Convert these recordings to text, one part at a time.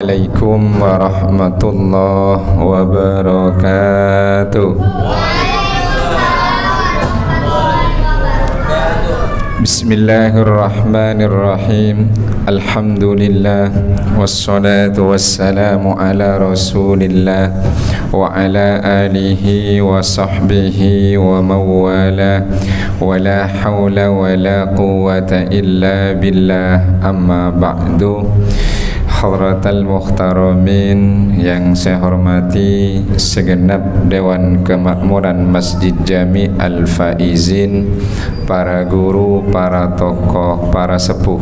Assalamualaikum warahmatullahi wabarakatuh. Bismillahirrahmanirrahim. Alhamdulillah wassalatu wassalamu ala Rasulillah wa ala alihi wa sahbihi wa mawala wa la hawla wa la quwwata illa billah. Amma ba'du. Hadratal Muhtaramin, yang saya hormati segenap Dewan Kemakmuran Masjid Jami Al-Faizin, para guru, para tokoh, para sepuh,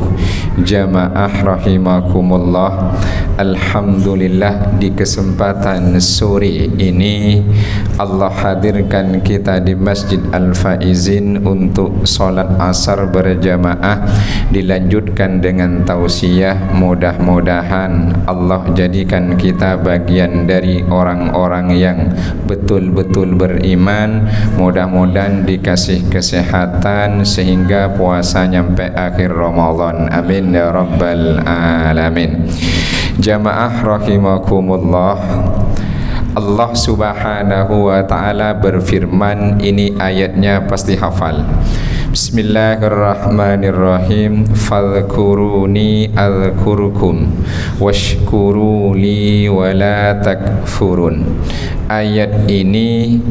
jamaah rahimakumullah. Alhamdulillah, di kesempatan sore ini Allah hadirkan kita di Masjid Al-Faizin untuk sholat asar berjamaah, dilanjutkan dengan tausiah. Mudah-mudahan Allah jadikan kita bagian dari orang-orang yang betul-betul beriman. Mudah-mudahan dikasih kesehatan sehingga puasa nyampe akhir Ramadan. Amin ya rabbal alamin. Jamaah rahimakumullah, Allah subhanahu wa ta'ala berfirman, ini ayatnya pasti hafal. Bismillahirrahmanirrahim. Fadhkuruni adhkurkum washkuruli wala takfurun. Ayat ini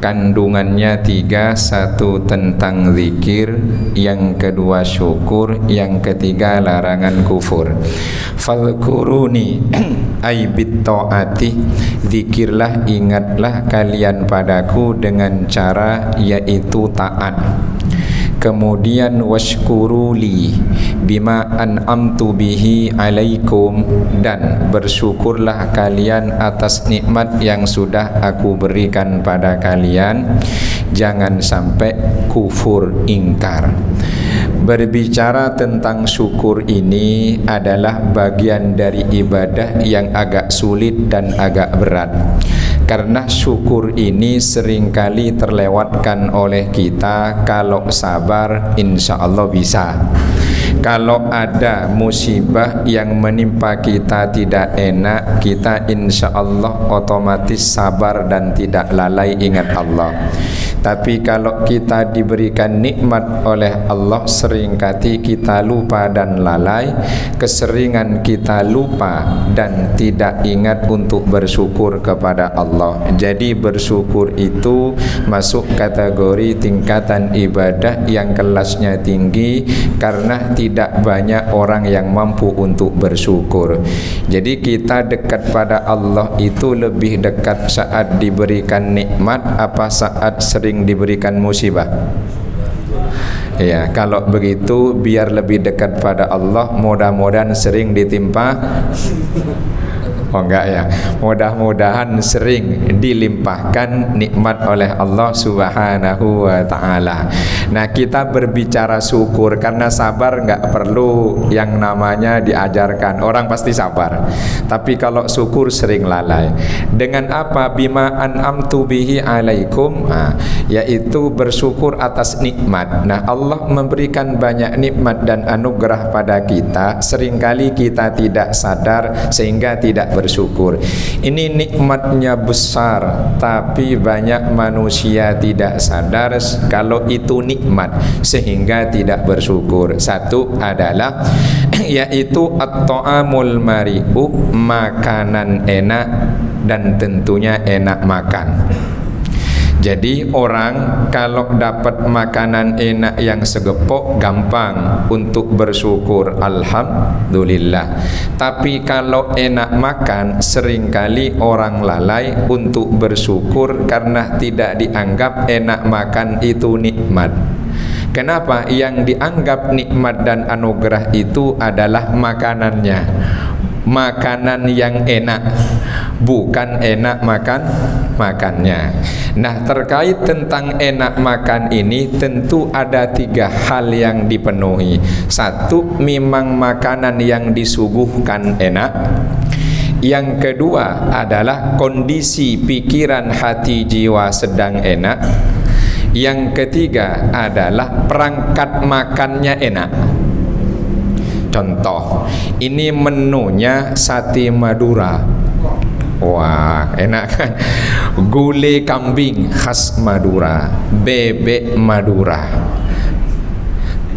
kandungannya tiga: satu tentang zikir, yang kedua syukur, yang ketiga larangan kufur. Fadhkuruni ay bitta'ati, zikirlah, ingatlah kalian padaku dengan cara yaitu taat. Kemudian washkuruli bima an'amtu bihi alaikum, dan bersyukurlah kalian atas nikmat yang sudah aku berikan pada kalian. Jangan sampai kufur, ingkar. Berbicara tentang syukur ini adalah bagian dari ibadah yang agak sulit dan agak berat, karena syukur ini seringkali terlewatkan oleh kita. Kalau sabar, insya Allah bisa. Kalau ada musibah yang menimpa kita tidak enak, kita insya Allah otomatis sabar dan tidak lalai ingat Allah. Tapi kalau kita diberikan nikmat oleh Allah, seringkali kita lupa dan lalai. Keseringan kita lupa dan tidak ingat untuk bersyukur kepada Allah. Jadi bersyukur itu masuk kategori tingkatan ibadah yang kelasnya tinggi, karena tidak banyak orang yang mampu untuk bersyukur. Jadi kita dekat pada Allah itu lebih dekat saat diberikan nikmat apa saat sering diberikan musibah? Ya, kalau begitu biar lebih dekat pada Allah, mudah-mudahan sering ditimpa. Oh enggak ya, mudah-mudahan sering dilimpahkan nikmat oleh Allah subhanahu wa ta'ala. Nah, kita berbicara syukur, karena sabar enggak perlu yang namanya diajarkan, orang pasti sabar. Tapi kalau syukur sering lalai. Dengan apa? Bima an'amtu bihi alaikum, yaitu bersyukur atas nikmat. Nah, Allah memberikan banyak nikmat dan anugerah pada kita, seringkali kita tidak sadar sehingga tidak bersyukur. Ini nikmatnya besar, tapi banyak manusia tidak sadar kalau itu nikmat sehingga tidak bersyukur. Satu adalah yaitu at-ta'amul mari'u, makanan enak dan tentunya enak makan. Jadi orang kalau dapat makanan enak yang segepok, gampang untuk bersyukur, alhamdulillah. Tapi kalau enak makan, seringkali orang lalai untuk bersyukur karena tidak dianggap enak makan itu nikmat. Kenapa? Yang dianggap nikmat dan anugerah itu adalah makanannya. Makanan yang enak, bukan enak makannya. Nah, terkait tentang enak makan ini tentu ada tiga hal yang dipenuhi. Satu, memang makanan yang disuguhkan enak. Yang kedua adalah kondisi pikiran, hati, jiwa sedang enak. Yang ketiga adalah perangkat makannya enak. Contoh, Ini menunya sate Madura. Wah, enak kan? Gulai kambing khas Madura, bebek Madura.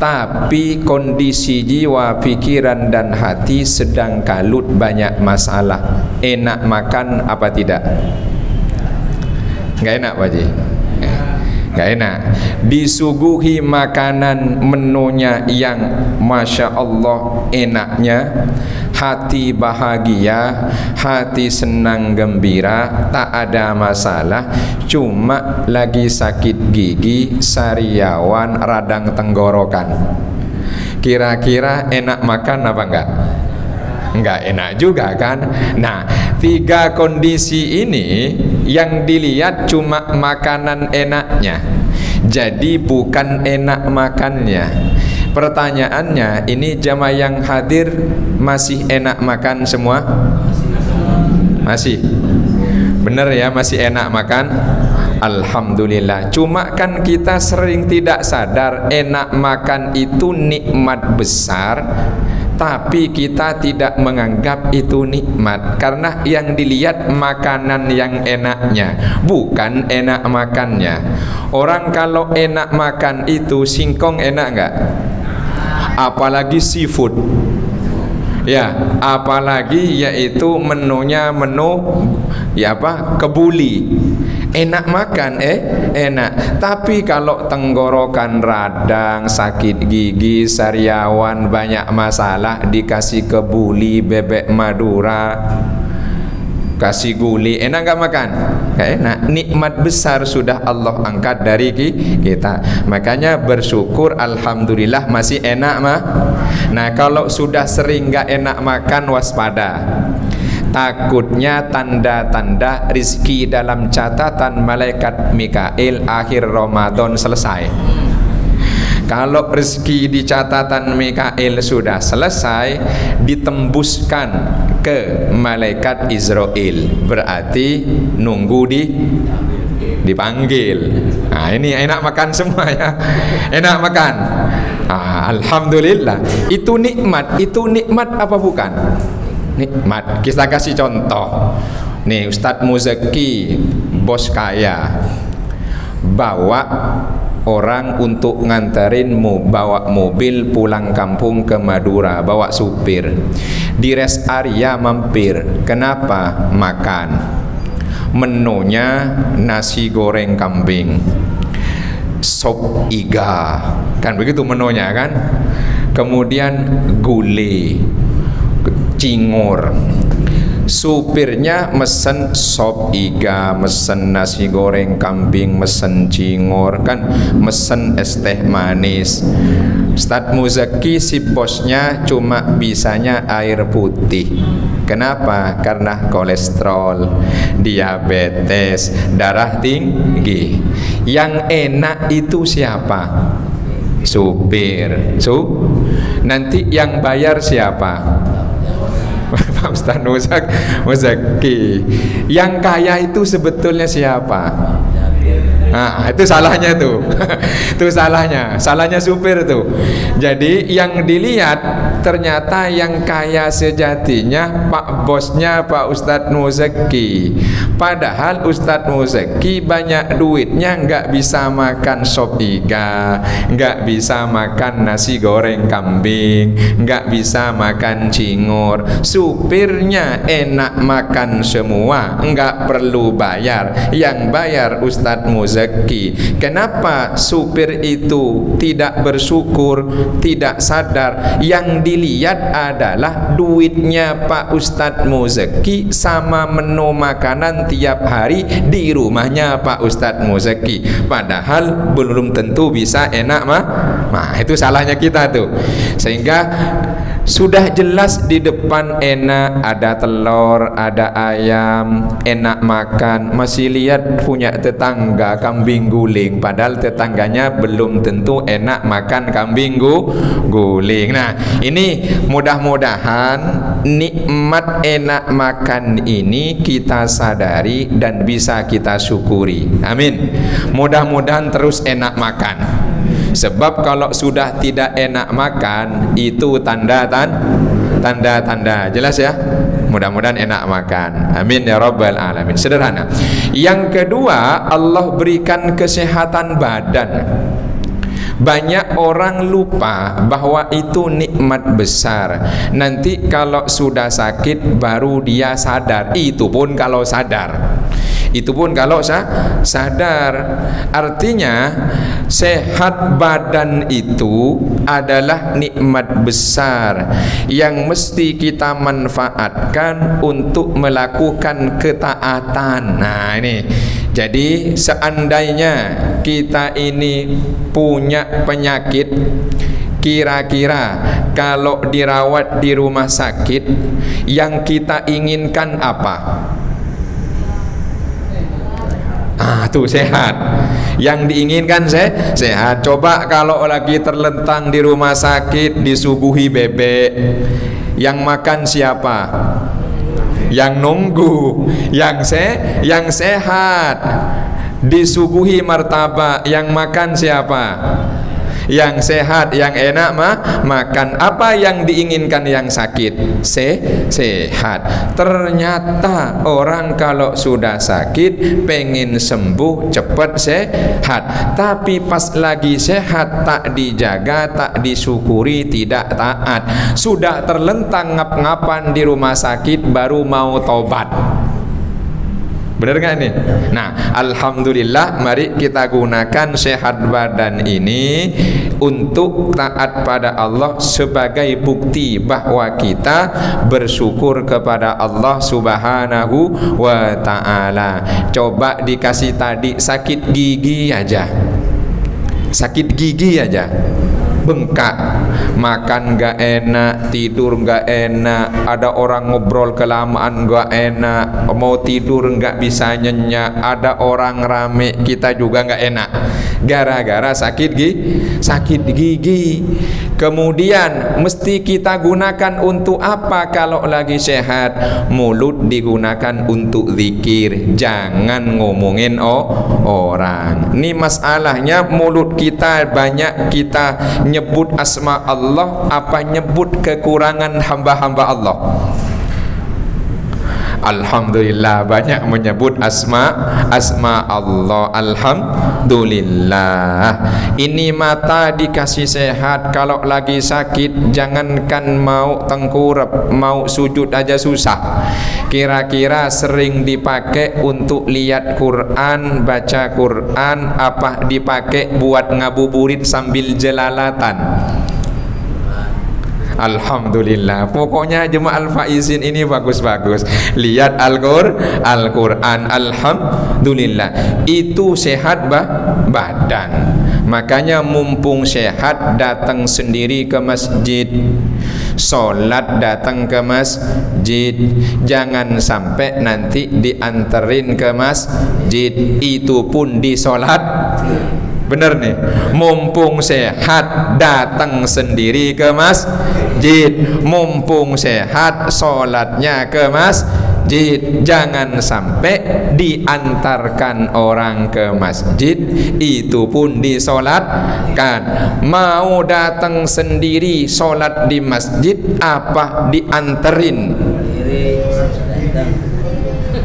Tapi kondisi jiwa, pikiran dan hati sedang kalut, banyak masalah. Enak makan apa tidak? Nggak enak Pak Haji? Nggak enak. Disuguhi makanan menunya yang Masya Allah enaknya, hati bahagia, hati senang gembira, tak ada masalah. Cuma lagi sakit gigi, sariawan, radang tenggorokan. Kira-kira enak makan apa enggak? Enggak enak juga kan? Nah, 3 kondisi ini yang dilihat cuma makanan enaknya, jadi bukan enak makannya. Pertanyaannya, ini jamaah yang hadir masih enak makan semua? Masih? Bener ya, masih enak makan? Alhamdulillah. Cuma kan kita sering tidak sadar enak makan itu nikmat besar, tapi kita tidak menganggap itu nikmat, karena yang dilihat makanan yang enaknya, bukan enak makannya. Orang kalau enak makan itu, singkong enak enggak? Apalagi seafood. Ya, apalagi yaitu menunya menu ya apa? Kebuli. Enak makan enak. Tapi kalau tenggorokan radang, sakit gigi, sariawan, banyak masalah, dikasih kebuli, bebek Madura, kasih gulai, enak gak makan? Gak enak. Nikmat besar sudah Allah angkat dari kita. Makanya bersyukur, alhamdulillah masih enak mah. Nah, kalau sudah sering gak enak makan, waspada. Takutnya tanda-tanda rizki dalam catatan malaikat Mikail akhir Ramadan selesai. Kalau rezeki di catatan Mikail sudah selesai, ditembuskan ke malaikat Israel, berarti nunggu dipanggil. Nah, ini enak makan semua ya. Enak makan. Alhamdulillah. Itu nikmat apa bukan? Nikmat. Kita kasih contoh. Nih, Ustadz Muzaki, bos kaya, bawa orang untuk nganterin bawa mobil pulang kampung ke Madura, bawa supir. Di rest area mampir. Kenapa? Makan. Menunya nasi goreng kambing, sop iga, kan begitu menunya kan. Kemudian gulai, cingur. Supirnya mesen sop iga, mesen nasi goreng kambing, mesen cingur, kan mesen es teh manis. Ustadz Muzaki si bosnya cuma bisanya air putih. Kenapa? Karena kolesterol, diabetes, darah tinggi. Yang enak itu siapa? Supir. Nanti yang bayar siapa? Pak Ustadz Muzaki. Yang kaya itu sebetulnya siapa? Nah, itu salahnya tuh. Itu salahnya supir tuh. Jadi yang dilihat ternyata yang kaya sejatinya Pak bosnya Pak Ustadz Muzaki. Padahal Ustadz Muzaki banyak duitnya, nggak bisa makan sop iga, nggak bisa makan nasi goreng kambing, nggak bisa makan cingur. Supirnya enak makan semua, nggak perlu bayar. Yang bayar Ustadz Muzaki. Kenapa supir itu tidak bersyukur, tidak sadar? Yang dilihat adalah duitnya Pak Ustadz Muzaki sama menu makanan tiap hari di rumahnya Pak Ustadz Muzaki. Padahal belum tentu bisa enak mah. Nah, itu salahnya kita tuh. Sehingga sudah jelas di depan enak, ada telur, ada ayam, enak makan, masih lihat punya tetangga kambing guling, padahal tetangganya belum tentu enak makan kambing guling. Nah, ini mudah-mudahan nikmat enak makan ini kita sadari dan bisa kita syukuri. Amin. Mudah-mudahan terus enak makan. Sebab kalau sudah tidak enak makan, itu tanda-tanda. Jelas ya? Mudah-mudahan enak makan. Amin ya rabbal alamin. Sederhana. Yang kedua, Allah berikan kesehatan badan. Banyak orang lupa bahwa itu nikmat besar. Nanti kalau sudah sakit baru dia sadar. Itu pun kalau sadar. Itu pun kalau sadar. Artinya sehat badan itu adalah nikmat besar yang mesti kita manfaatkan untuk melakukan ketaatan. Nah ini, jadi seandainya kita ini punya penyakit, kira-kira kalau dirawat di rumah sakit yang kita inginkan apa? Tuh sehat. Yang diinginkan sehat. Coba kalau lagi terlentang di rumah sakit disuguhi bebek, yang makan siapa? Yang nunggu. Yang sehat. Disuguhi martabak, yang makan siapa? Yang sehat, yang enak makan. Apa yang diinginkan yang sakit? Sehat. Ternyata orang kalau sudah sakit pengen sembuh cepat sehat, tapi pas lagi sehat tak dijaga, tak disyukuri, tidak taat. Sudah terlentang ngap-ngapan di rumah sakit baru mau tobat. Benar nggak ini? Nah, alhamdulillah, mari kita gunakan sehat badan ini untuk taat pada Allah sebagai bukti bahwa kita bersyukur kepada Allah Subhanahu wa ta'ala. Coba dikasih tadi sakit gigi aja. Sakit gigi aja. Bengkak, makan gak enak, tidur gak enak, ada orang ngobrol kelamaan gak enak, mau tidur gak bisa nyenyak, ada orang rame kita juga gak enak, gara-gara sakit gigi. Kemudian mesti kita gunakan untuk apa kalau lagi sehat? Mulut digunakan untuk zikir, jangan ngomongin orang. Ini masalahnya, mulut kita banyak kita nyebut asma Allah, apa nyebut kekurangan hamba-hamba Allah. Alhamdulillah banyak menyebut asma Allah. Alhamdulillah. Ini mata dikasih sehat, kalau lagi sakit jangankan mau tengkurap, mau sujud aja susah. Kira-kira sering dipakai untuk lihat Quran, baca Quran, apa dipakai buat ngabuburit sambil jelalatan? Alhamdulillah. Pokoknya jemaah Al-Faizin ini bagus-bagus. Lihat Al-Quran. Alhamdulillah. Itu sehat badan. Makanya mumpung sehat, datang sendiri ke masjid. Sholat datang ke masjid. Jangan sampai nanti dianterin ke masjid. Itu pun di sholat. Bener nih, mumpung sehat datang sendiri ke masjid, mumpung sehat sholatnya ke masjid. Jangan sampai diantarkan orang ke masjid, itu pun disolatkan. Mau datang sendiri sholat di masjid, apa dianterin?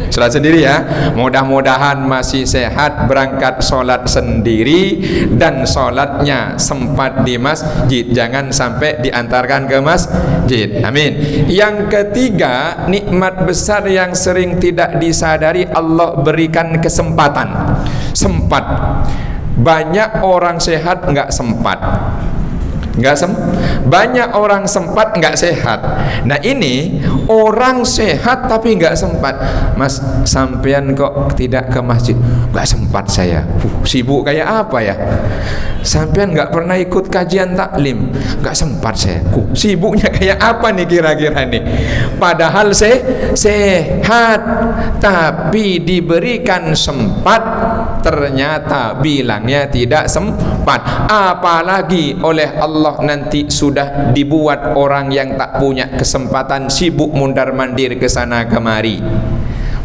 Sholat sendiri ya. Mudah-mudahan masih sehat, berangkat sholat sendiri dan sholatnya sempat di masjid, jangan sampai diantarkan ke masjid. Amin. Yang ketiga, nikmat besar yang sering tidak disadari, Allah berikan kesempatan. Sempat. Banyak orang sehat nggak sempat. Banyak orang sempat nggak sehat. Nah ini orang sehat tapi nggak sempat. Mas, sampean kok tidak ke masjid? Nggak sempat saya. Sibuk kayak apa ya? Sampean nggak pernah ikut kajian taklim? Nggak sempat saya. Sibuknya kayak apa nih kira-kira nih? Padahal sehat tapi diberikan sempat, ternyata bilangnya tidak sempat. Apalagi oleh Allah nanti sudah dibuat orang yang tak punya kesempatan, sibuk mundar-mandir ke sana kemari.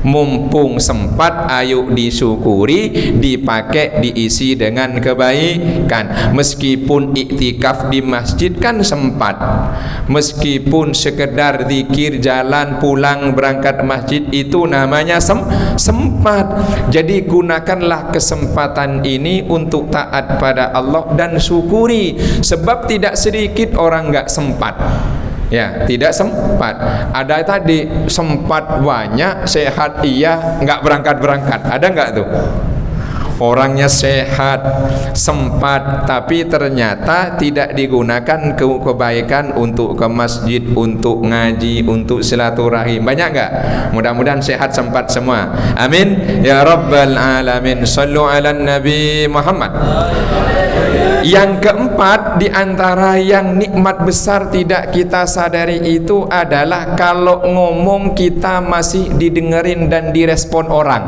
Mumpung sempat, ayo disyukuri, dipakai, diisi dengan kebaikan. Meskipun iktikaf di masjid kan sempat, meskipun sekedar zikir, jalan pulang berangkat masjid, itu namanya sempat. Jadi gunakanlah kesempatan ini untuk taat pada Allah dan syukuri. Sebab tidak sedikit orang nggak sempat. Ya, tidak sempat. Ada tadi sempat banyak, sehat iya, nggak berangkat-berangkat. Ada nggak tuh? Orangnya sehat, sempat, tapi ternyata tidak digunakan kebaikan untuk ke masjid, untuk ngaji, untuk silaturahim. Banyak nggak? Mudah-mudahan sehat, sempat semua. Amin ya rabbal alamin. Sallu ala Nabi Muhammad. Yang keempat, di antara yang nikmat besar tidak kita sadari itu adalah kalau ngomong kita masih didengerin dan direspon orang.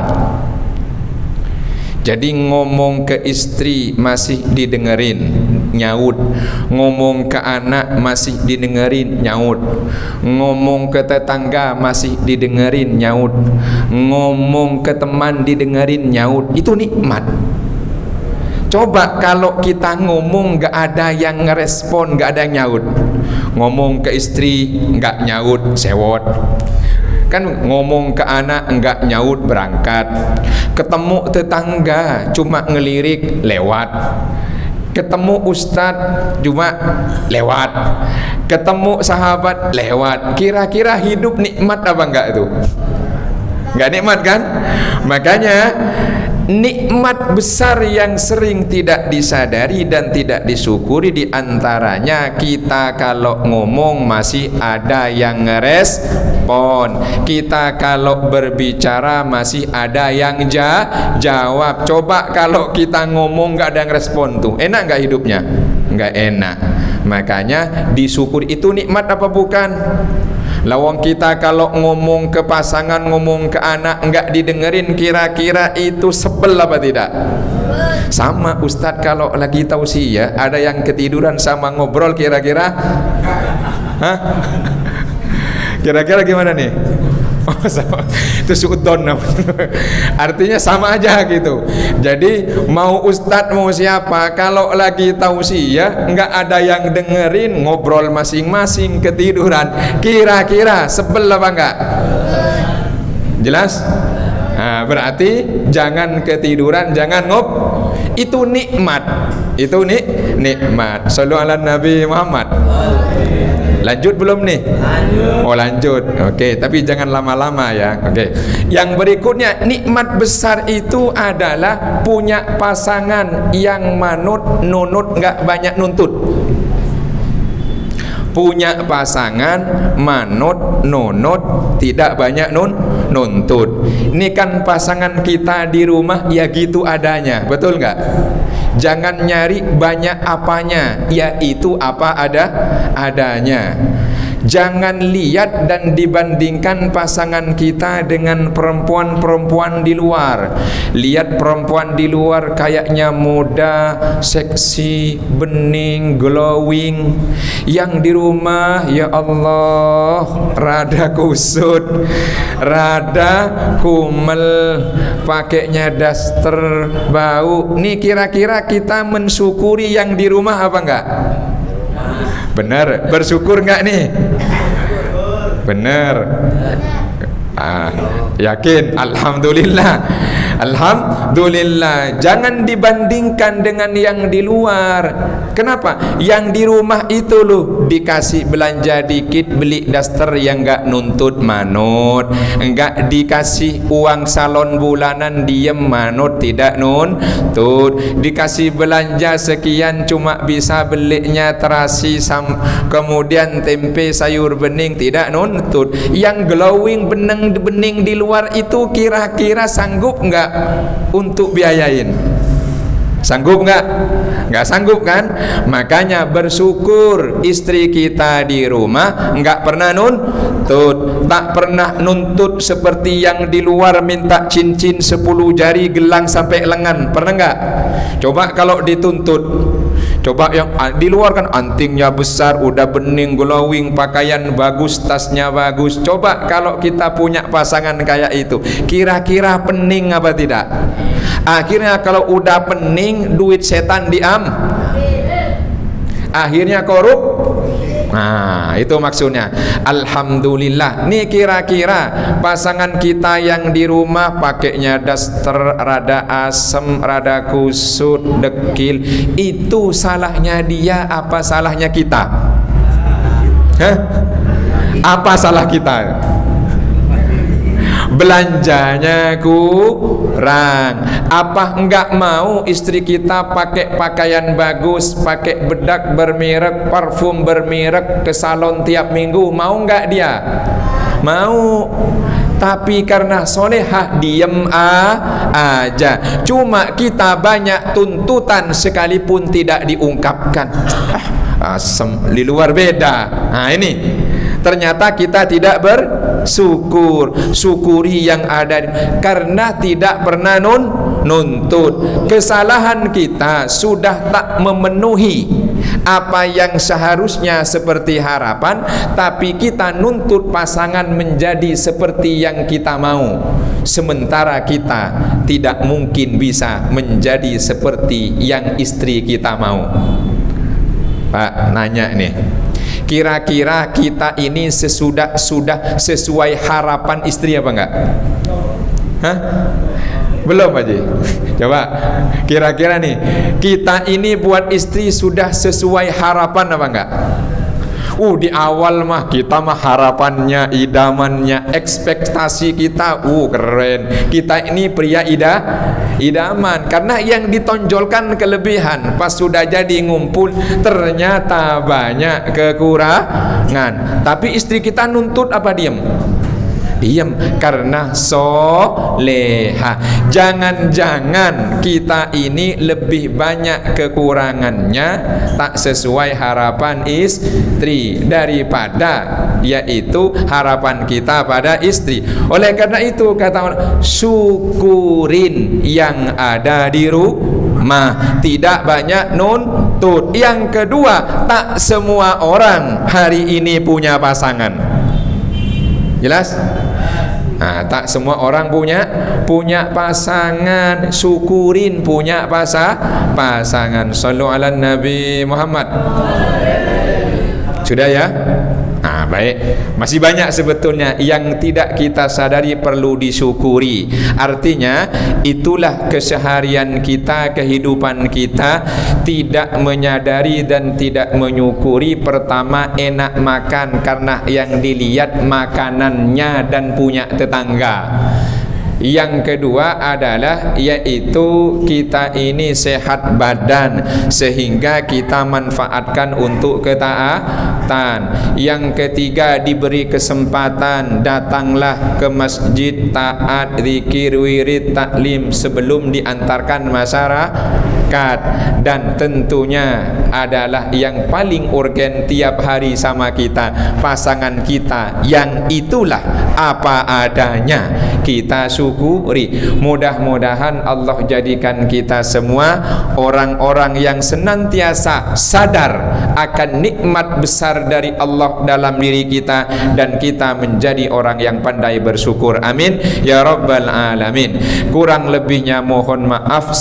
Jadi ngomong ke istri masih didengerin, nyaut. Ngomong ke anak masih didengerin, nyaut. Ngomong ke tetangga masih didengerin, nyaut. Ngomong ke teman didengerin, nyaut. Itu nikmat. Coba kalau kita ngomong gak ada yang ngerespon, gak ada yang nyaut. Ngomong ke istri gak nyaut, sewot. Kan ngomong ke anak enggak nyaut, berangkat. Ketemu tetangga cuma ngelirik, lewat. Ketemu ustadz cuma lewat. Ketemu sahabat lewat. Kira-kira hidup nikmat apa enggak itu? Enggak nikmat kan? Makanya nikmat besar yang sering tidak disadari dan tidak disyukuri, di antaranya kita kalau ngomong masih ada yang ngerespon, kita kalau berbicara masih ada yang jawab. Coba kalau kita ngomong gak ada yang respon tuh, enak gak hidupnya? Gak enak. Makanya disyukuri. Itu nikmat apa bukan? Lawang kita kalau ngomong ke pasangan, ngomong ke anak enggak didengerin, kira-kira itu sebel apa tidak? Sama Ustadz kalau lagi tausiah ada yang ketiduran sama ngobrol, kira-kira hah? Kira-kira gimana nih? Oh, sama. Itu suudon namanya. Artinya sama aja gitu. Jadi mau ustadz mau siapa, kalau lagi tausiah nggak ada yang dengerin, ngobrol masing-masing, ketiduran, kira-kira sebel apa enggak? Jelas? Nah, berarti jangan ketiduran, jangan itu nikmat. Itu nikmat. Sallu ala Nabi Muhammad. Lanjut belum nih? Lanjut. Oh lanjut. Oke, tapi jangan lama-lama ya. Oke. Yang berikutnya, nikmat besar itu adalah punya pasangan yang manut nunut, nggak banyak nuntut. Punya pasangan manut nunut, tidak banyak nuntut. Ini kan pasangan kita di rumah ya gitu adanya, betul nggak? Jangan nyari banyak apanya, yaitu apa adanya. Jangan lihat dan dibandingkan pasangan kita dengan perempuan-perempuan di luar. Lihat perempuan di luar kayaknya muda, seksi, bening, glowing. Yang di rumah ya Allah rada kusut, rada kumel, pakainya daster, bau. Nih kira-kira kita mensyukuri yang di rumah apa enggak? Benar, bersyukur nggak nih? Benar. Yakin? Alhamdulillah. Alhamdulillah. Jangan dibandingkan dengan yang di luar. Kenapa? Yang di rumah itu loh dikasih belanja dikit, beli daster yang nggak nuntut manut, nggak dikasih uang salon bulanan diem manut, tidak nuntut. Dikasih belanja sekian cuma bisa belinya terasi kemudian tempe sayur bening, tidak nuntut. Yang glowing bening di luar itu kira-kira sanggup nggak untuk biayain? Sanggup nggak? Nggak sanggup kan? Makanya bersyukur istri kita di rumah nggak pernah nuntut, tak pernah nuntut seperti yang di luar minta cincin 10 jari, gelang sampai lengan. Pernah nggak? Coba kalau dituntut, coba yang di luar kan antingnya besar, udah bening, glowing, pakaian bagus, tasnya bagus. Coba kalau kita punya pasangan kayak itu, kira-kira pening apa tidak? Akhirnya kalau udah pening, duit setan akhirnya korup. Nah, itu maksudnya. Alhamdulillah. Nih kira-kira pasangan kita yang di rumah pakainya daster rada asem, rada kusut, dekil, itu salahnya dia apa salahnya kita? Hah? Apa salah kita? Belanjanya kurang. Apa enggak mau istri kita pakai pakaian bagus, pakai bedak bermerek, parfum bermerek, ke salon tiap minggu? Mau enggak dia? Mau. Tapi karena solehah diem aja. Cuma kita banyak tuntutan sekalipun tidak diungkapkan. Asem, di luar beda. Nah ini ternyata kita tidak bersyukur. Syukuri yang ada, karena tidak pernah nuntut. Kesalahan kita sudah tak memenuhi apa yang seharusnya seperti harapan, tapi kita nuntut pasangan menjadi seperti yang kita mau, sementara kita tidak mungkin bisa menjadi seperti yang istri kita mau. Pak nanya nih, kira-kira kita ini sudah sesuai harapan istri apa enggak? Hah? Belum Pak Ji? Coba kira-kira nih, kita ini buat istri sudah sesuai harapan apa enggak? Di awal mah kita mah harapannya, idamannya, ekspektasi kita keren. Kita ini pria idaman, karena yang ditonjolkan kelebihan. Pas sudah jadi ngumpul ternyata banyak kekurangan. Tapi istri kita nuntut apa diem? Diem, karena soleha. Jangan-jangan kita ini lebih banyak kekurangannya, tak sesuai harapan istri daripada yaitu harapan kita pada istri. Oleh karena itu kata orang, syukurin yang ada di rumah, tidak banyak nuntut. Yang kedua, tak semua orang hari ini punya pasangan. Jelas? Nah, tak semua orang punya pasangan. Syukurin punya pasangan. Shallu ala Nabi Muhammad. Sudah ya? Nah, baik. Masih banyak sebetulnya yang tidak kita sadari perlu disyukuri. Artinya itulah keseharian kita, kehidupan kita, tidak menyadari dan tidak menyukuri. Pertama, enak makan karena yang dilihat makanannya dan punya tetangga. Yang kedua adalah yaitu kita ini sehat badan sehingga kita manfaatkan untuk ketaatan. Yang ketiga, diberi kesempatan datanglah ke masjid, taat, zikir, wirid, taklim sebelum diantarkan masyarakat. Dan tentunya adalah yang paling urgen tiap hari sama kita, pasangan kita, yang itulah apa adanya kita syukuri. Mudah-mudahan Allah jadikan kita semua orang-orang yang senantiasa sadar akan nikmat besar dari Allah dalam diri kita, dan kita menjadi orang yang pandai bersyukur. Amin ya rabbal alamin. Kurang lebihnya mohon maaf.